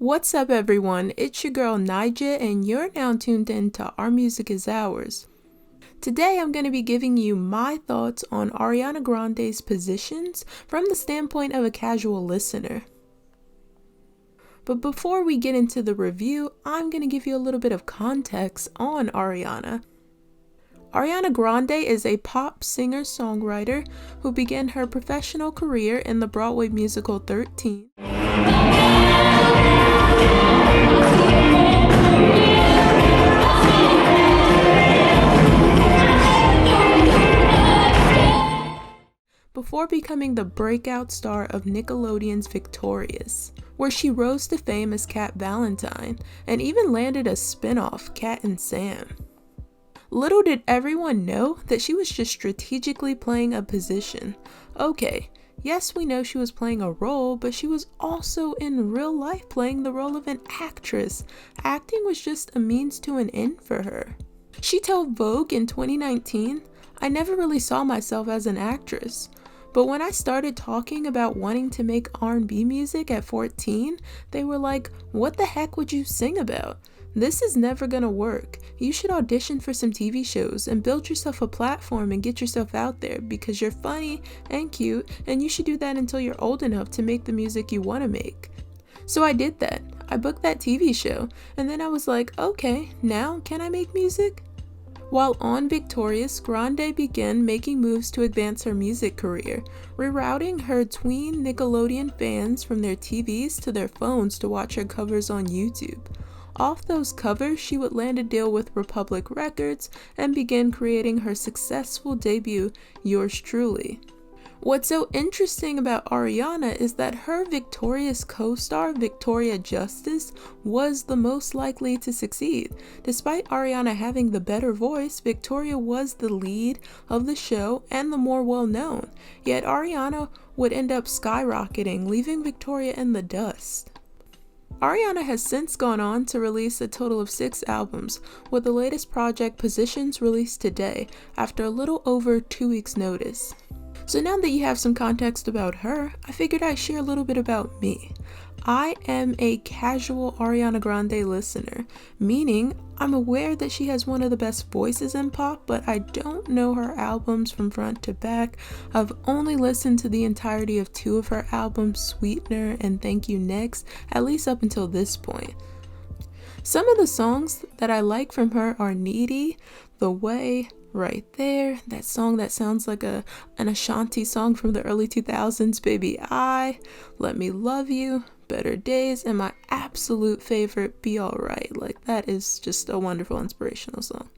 What's up, everyone? It's your girl Nija, and you're now tuned in to Our Music Is Ours. Today, I'm going to be giving you my thoughts on Ariana Grande's Positions from the standpoint of a casual listener. But before we get into the review, I'm going to give you a little bit of context on Ariana. Ariana Grande is a pop singer-songwriter who began her professional career in the Broadway musical 13. Before becoming the breakout star of Nickelodeon's Victorious, where she rose to fame as Cat Valentine and even landed a spin-off, Cat and Sam. Little did everyone know that she was just strategically playing a position. Okay, yes, we know she was playing a role, but she was also in real life playing the role of an actress. Acting was just a means to an end for her. She told Vogue in 2019, "I never really saw myself as an actress. But when I started talking about wanting to make R&B music at 14, they were like, what the heck would you sing about? This is never gonna work. You should audition for some TV shows and build yourself a platform and get yourself out there because you're funny and cute, and you should do that until you're old enough to make the music you want to make." So I did that. I booked that TV show, and then I was like, okay, now can I make music? While on Victorious, Grande began making moves to advance her music career, rerouting her tween Nickelodeon fans from their TVs to their phones to watch her covers on YouTube. Off those covers, she would land a deal with Republic Records and begin creating her successful debut, Yours Truly. What's so interesting about Ariana is that her Victorious co-star, Victoria Justice, was the most likely to succeed. Despite Ariana having the better voice, Victoria was the lead of the show and the more well-known. Yet Ariana would end up skyrocketing, leaving Victoria in the dust. Ariana has since gone on to release a total of 6 albums, with the latest project, Positions, released today, after a little over 2 weeks' notice. So now that you have some context about her, I figured I'd share a little bit about me. I am a casual Ariana Grande listener, meaning I'm aware that she has one of the best voices in pop, but I don't know her albums from front to back. I've only listened to the entirety of 2 of her albums, Sweetener and Thank You Next, at least up until this point. Some of the songs that I like from her are Needy, The Way, Right There, that song that sounds like an Ashanti song from the early 2000s, Baby I, Let Me Love You, Better Days, and my absolute favorite, Be Alright. Like, that is just a wonderful inspirational song.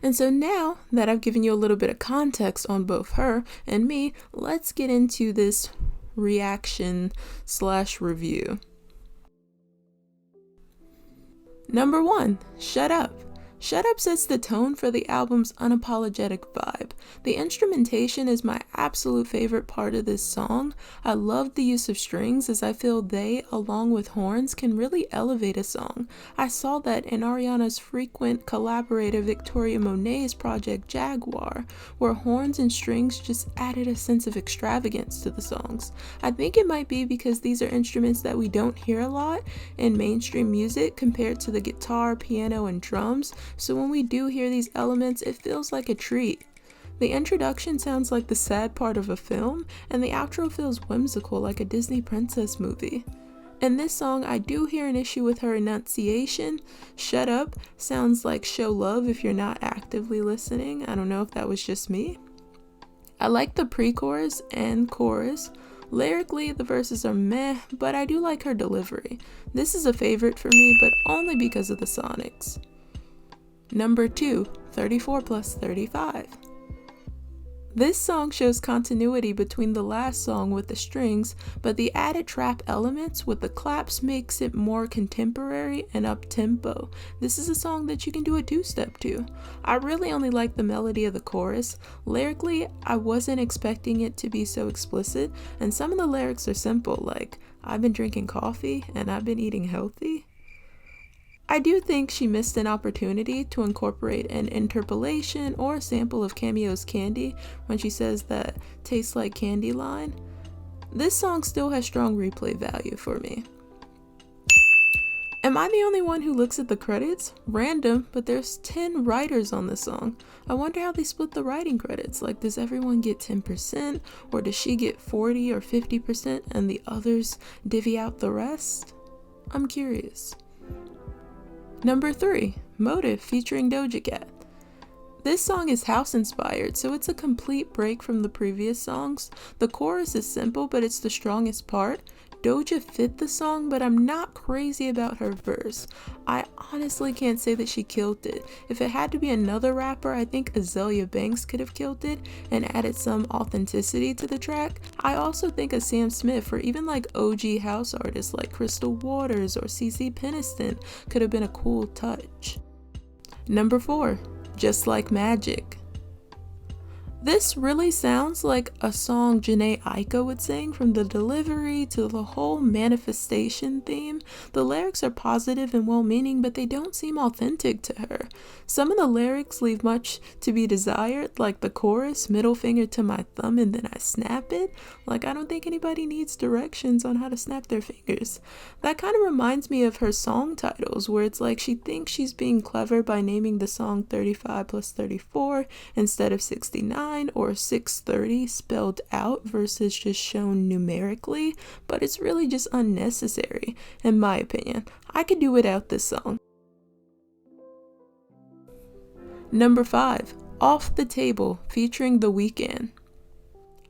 And so now that I've given you a little bit of context on both her and me, let's get into this reaction/review. Number 1, Shut Up. Shut Up sets the tone for the album's unapologetic vibe. The instrumentation is my absolute favorite part of this song. I love the use of strings as I feel they, along with horns, can really elevate a song. I saw that in Ariana's frequent collaborator Victoria Monet's project Jaguar, where horns and strings just added a sense of extravagance to the songs. I think it might be because these are instruments that we don't hear a lot in mainstream music compared to the guitar, piano, and drums. So when we do hear these elements, it feels like a treat. The introduction sounds like the sad part of a film, and the outro feels whimsical like a Disney princess movie. In this song, I do hear an issue with her enunciation. Shut up sounds like show love if you're not actively listening. I don't know if that was just me. I like the pre-chorus and chorus. Lyrically, the verses are meh, but I do like her delivery. This is a favorite for me, but only because of the sonics. Number 2, 34 plus 35. This song shows continuity between the last song with the strings, but the added trap elements with the claps makes it more contemporary and up-tempo. This is a song that you can do a 2-step to. I really only like the melody of the chorus. Lyrically, I wasn't expecting it to be so explicit, and some of the lyrics are simple, like, I've been drinking coffee and I've been eating healthy. I do think she missed an opportunity to incorporate an interpolation or a sample of Cameo's Candy when she says that tastes like candy line. This song still has strong replay value for me. Am I the only one who looks at the credits? Random, but there's 10 writers on this song. I wonder how they split the writing credits. Like, does everyone get 10%, or does she get 40 or 50% and the others divvy out the rest? I'm curious. Number 3, Motive featuring Doja Cat. This song is house inspired, so it's a complete break from the previous songs. The chorus is simple, but it's the strongest part. Doja fit the song, but I'm not crazy about her verse. I honestly can't say that she killed it. If it had to be another rapper, I think Azalea Banks could have killed it and added some authenticity to the track. I also think a Sam Smith or even like OG house artists like Crystal Waters or CeCe Peniston could have been a cool touch. Number 4, Just Like Magic. This really sounds like a song Jhené Aiko would sing, from the delivery to the whole manifestation theme. The lyrics are positive and well-meaning, but they don't seem authentic to her. Some of the lyrics leave much to be desired, like the chorus, middle finger to my thumb and then I snap it. Like, I don't think anybody needs directions on how to snap their fingers. That kind of reminds me of her song titles, where it's like she thinks she's being clever by naming the song 35 plus 34 instead of 69. Or 630 spelled out versus just shown numerically, but it's really just unnecessary, in my opinion. I could do without this song. Number 5, Off the Table featuring The Weeknd.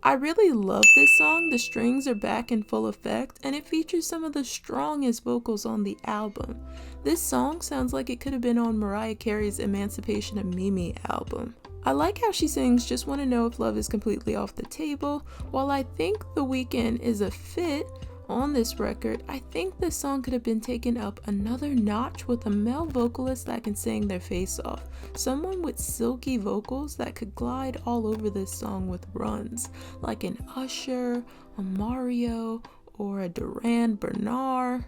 I really love this song. The strings are back in full effect, and it features some of the strongest vocals on the album. This song sounds like it could have been on Mariah Carey's Emancipation of Mimi album. I like how she sings Just Wanna Know If Love Is Completely Off the Table. While I think The Weeknd is a fit on this record, I think this song could have been taken up another notch with a male vocalist that can sing their face off. Someone with silky vocals that could glide all over this song with runs, like an Usher, a Mario, or a Duran Bernard.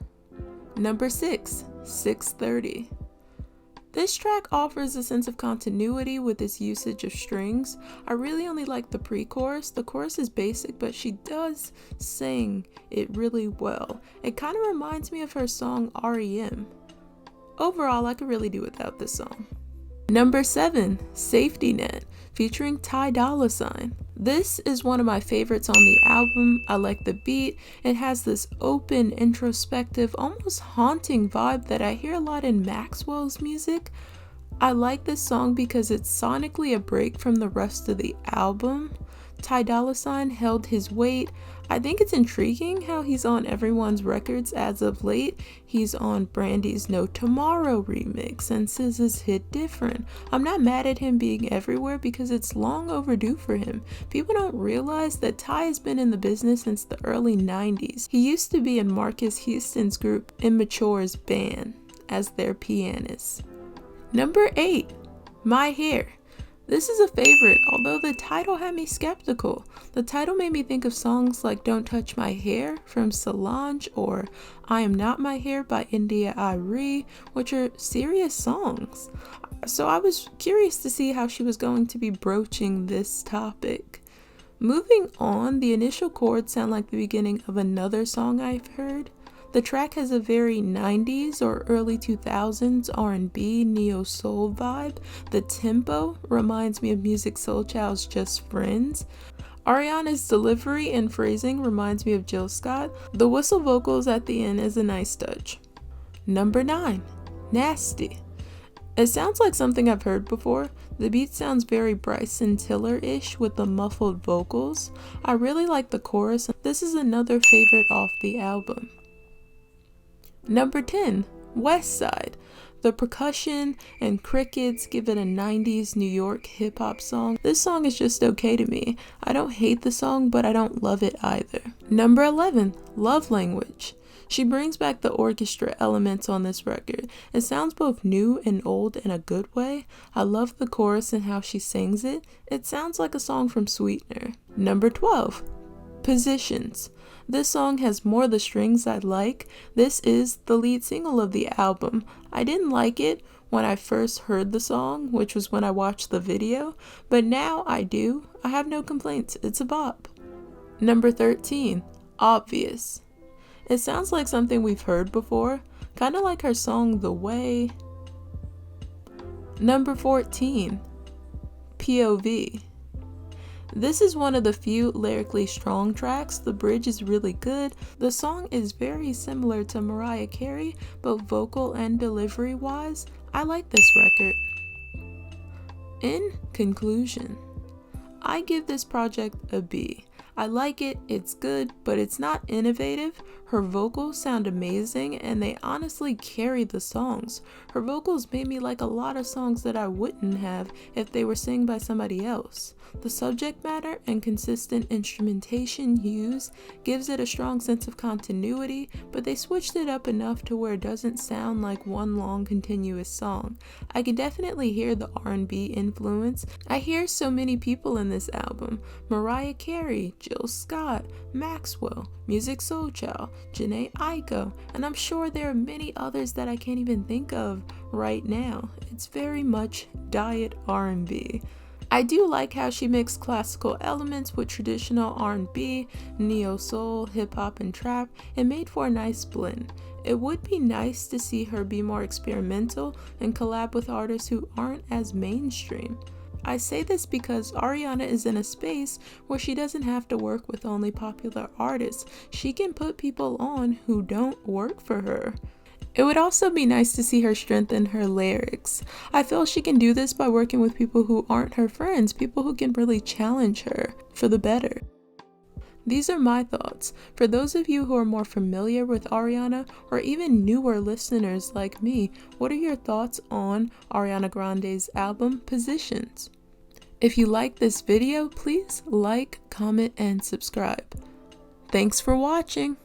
Number 6, 630. This track offers a sense of continuity with its usage of strings. I really only like the pre-chorus. The chorus is basic, but she does sing it really well. It kind of reminds me of her song REM. Overall, I could really do without this song. Number 7, Safety Net featuring Dolla. This is one of my favorites on the album. I like the beat. It has this open, introspective, almost haunting vibe that I hear a lot in Maxwell's music. I like this song because it's sonically a break from the rest of the album. Dolla held his weight. I think it's intriguing how he's on everyone's records as of late. He's on Brandy's No Tomorrow remix and SZA's hit Different. I'm not mad at him being everywhere because it's long overdue for him. People don't realize that Ty has been in the business since the early 90s. He used to be in Marcus Houston's group Immature's band as their pianist. Number 8, My Hair. This is a favorite, although the title had me skeptical. The title made me think of songs like Don't Touch My Hair from Solange or I Am Not My Hair by India Arie, which are serious songs. So I was curious to see how she was going to be broaching this topic. Moving on, the initial chords sound like the beginning of another song I've heard. The track has a very 90s or early 2000s R&B neo-soul vibe. The tempo reminds me of Musiq Soulchild's Just Friends. Ariana's delivery and phrasing reminds me of Jill Scott. The whistle vocals at the end is a nice touch. Number 9, Nasty. It sounds like something I've heard before. The beat sounds very Bryson Tiller-ish with the muffled vocals. I really like the chorus. This is another favorite off the album. Number 10, West Side. The percussion and crickets give it a 90s New York hip-hop song. This song is just okay to me. I don't hate the song, but I don't love it either. Number 11, Love Language. She brings back the orchestra elements on this record. It sounds both new and old in a good way. I love the chorus and how she sings it. It sounds like a song from Sweetener. Number 12, Positions. This song has more of the strings I like. This is the lead single of the album. I didn't like it when I first heard the song, which was when I watched the video, but now I do. I have no complaints. It's a bop. Number 13, Obvious. It sounds like something we've heard before, kind of like her song The Way. Number 14, POV. This is one of the few lyrically strong tracks. The bridge is really good. The song is very similar to Mariah Carey, but vocal and delivery wise, I like this record. In conclusion, I give this project a B. I like it, it's good, but it's not innovative. Her vocals sound amazing and they honestly carry the songs. Her vocals made me like a lot of songs that I wouldn't have if they were sung by somebody else. The subject matter and consistent instrumentation used gives it a strong sense of continuity, but they switched it up enough to where it doesn't sound like one long continuous song. I can definitely hear the R&B influence. I hear so many people in this album: Mariah Carey, Jill Scott, Maxwell, Music Soul Child, Jhené Aiko, and I'm sure there are many others that I can't even think of right now. It's very much diet R&B. I do like how she mixed classical elements with traditional R&B, neo-soul, hip-hop, and trap, and made for a nice blend. It would be nice to see her be more experimental and collab with artists who aren't as mainstream. I say this because Ariana is in a space where she doesn't have to work with only popular artists. She can put people on who don't work for her. It would also be nice to see her strengthen her lyrics. I feel she can do this by working with people who aren't her friends, people who can really challenge her for the better. These are my thoughts. For those of you who are more familiar with Ariana, or even newer listeners like me, what are your thoughts on Ariana Grande's album, Positions? If you like this video, please like, comment, and subscribe. Thanks for watching!